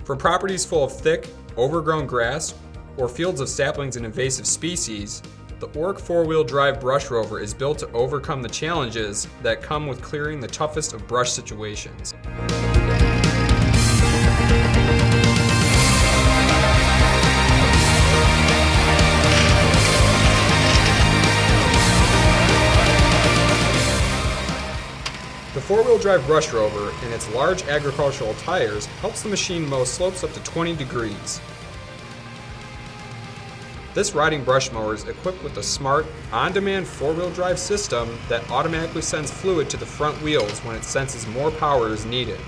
For properties full of thick, overgrown grass or fields of saplings and invasive species, the Orec 4-wheel drive Brush Rover is built to overcome the challenges that come with clearing the toughest of brush situations. The 4-wheel drive Brush Rover and its large agricultural tires helps the machine mow slopes up to 20 degrees. This riding brush mower is equipped with a smart, on-demand 4-wheel drive system that automatically sends fluid to the front wheels when it senses more power is needed.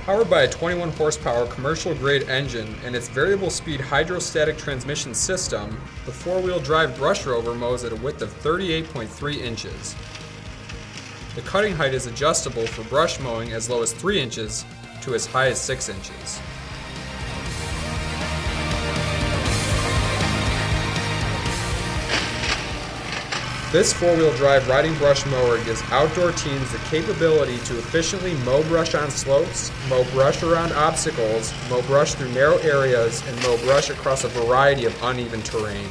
Powered by a 21 horsepower commercial-grade engine and its variable speed hydrostatic transmission system, the 4-wheel drive Brush Rover mows at a width of 38.3 inches. The cutting height is adjustable for brush mowing as low as 3 inches to as high as 6 inches. This 4-wheel drive riding brush mower gives outdoor teams the capability to efficiently mow brush on slopes, mow brush around obstacles, mow brush through narrow areas, and mow brush across a variety of uneven terrain.